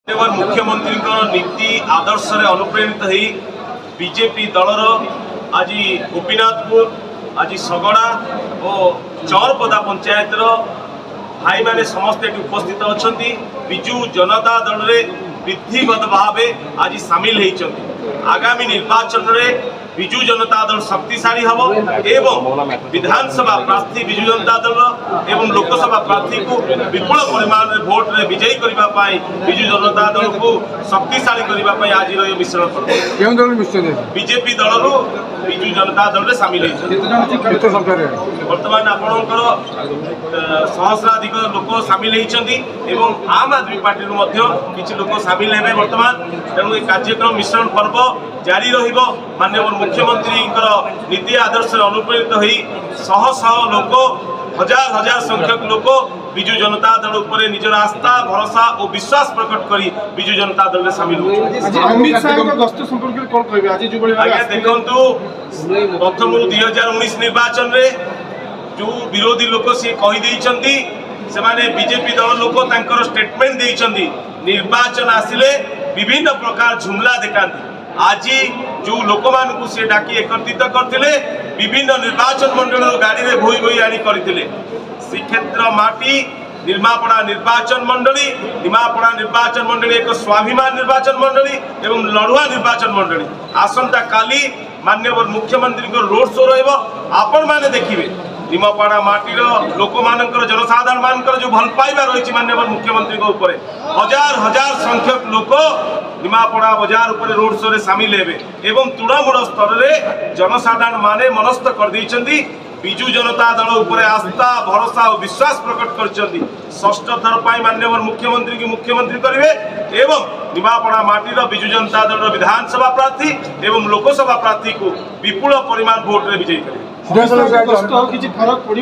मुख्यमंत्री नीति आदर्श अनुप्रेरित हो बीजेपी दलर आज गोपीनाथपुर आज सगड़ा और चौरपदा पंचायत भाई मैंने समस्ते उपस्थित अच्छा विजु जनता दल में विधिवत भाव आज सामिल होती आगामी निर्वाचन में विजु जनता दल शक्तिशाली हम एवं विधानसभा प्रार्थी विजु जनता दल एवं लोकसभा प्रार्थी को विपुल परिमाण में भोट रे विजयी करने विजु जनता दल को शक्तिशाली करने आज मिश्रण पर्व बीजेपी दल विजु जनता दल में सामिल बर्तमान आपणकर सहस्राधिक लोक सामिल होती आम आदमी पार्टी किसी लोक सामिल हे बर्तमान तेणु कार्यक्रम मिश्रण पर्व जारी माननीय मुख्यमंत्री नीति आदर्श अनुप्रेरित हो शह शह लोक हजार हजार संख्यक लोक विजु जनता दल उपर निजर आस्था भरोसा और विश्वास प्रकट कर विजु जनता दल में सामिल देखु प्रथम 2019 निर्वाचन में जो विरोधी लोक सी कहीदे से बीजेपी दल लोक स्टेटमेंट देइछंती निर्वाचन आसिले विभिन्न प्रकार झुमला देखाती आज जो लोक मानू सी डाकी एकत्रित करते विभिन्न निर्वाचन मंडल गाड़ी में बोई बोई आनी करते श्रीक्षेत्र माटी निमापड़ा निर्वाचन मंडली निमापड़ा निर्वाचन मंडली एक स्वाभिमान निर्वाचन मंडली एवं लड़ुआ निर्वाचन मंडली आसंता काली माननीय मुख्यमंत्री रोड शो आपण मैंने देखिए निमापड़ा माटीर लोक मानकर जनसाधारण मानकर जो भल पाइबा रही माननीय मुख्यमंत्री ऊपर हजार हजार संख्यक लोक निमापड़ा बाजार उपर रोड शो रे सामिल हेबे एवं तृणमूल स्तर में जनसाधारण माने मनस्थ कर देइछंती विजु जनता दल उपर आस्था भरोसा और विश्वास प्रकट कर षष्ठ थर माननीय मुख्यमंत्री की मुख्यमंत्री करेंगे एवं निमापड़ा माटीर विजु जनता दल विधानसभा प्रार्थी एवं लोकसभा प्रार्थी को विपुल परिमाण भोट रे विजयी करेंगे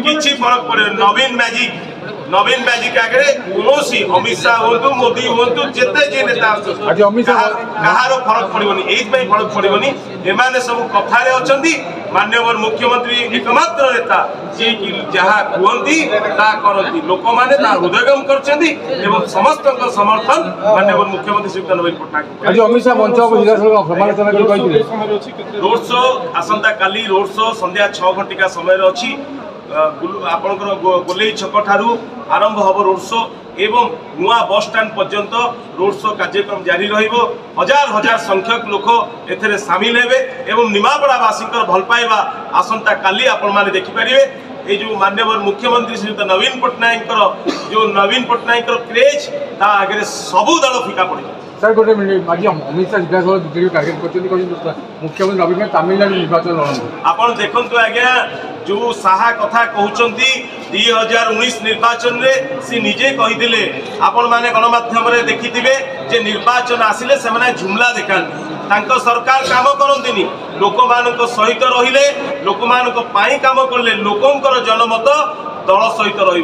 किसी फरक पड़े नवीन मैजिक आगे कौन अमित शाह हूँ मोदी हूँ जिते जी नेता कहार फरक पड़ोनी यही फरक पड़ोनी एमाने सब कथार अच्छा माननीय मुख्यमंत्री एकमात्र नेता जी कि जहाँ कहती करती लोक मैंने हृदयगम कर समस्त समर्थन माननीय मुख्यमंत्री श्री नवीन पट्टनायक रोड शो आसंता काली रोड शो संध्या 6 घंटिका समय अच्छी आपणकर गोलेई छक ठारू आरंभ हम रोड शो एवं नुआ बस स्टैंड पर्यंत रोड शो कार्यक्रम जारी रहिबो हजार हजार संख्यक लोक एथरे सामिल हेबे एवं निमापड़ावासी भल पाइबा आसंता काली आपण माने देखि परिबे ये जो माननीय मुख्यमंत्री श्री नवीन पट्टनायक जो नवीन पट्टनायक क्रेज ता आगे सबू दल फीका पड़े सर गोटे मिनट आज अमित शाह विधानसभा बीजेपी टार्गेट कर मुख्यमंत्री नवीन तमिलनाडु निर्वाचन लड़ते आप देखु आज्ञा जो साहा कथा कहते 2019 निर्वाचन में सी निजे कही आपण मैंने गणमाध्यम देखिथे निर्वाचन आसिले से झुमला देखाती सरकार काम करती लोक मान सहित रहिले लोक मान काम कले लोकंर जनमत दल सहित रही।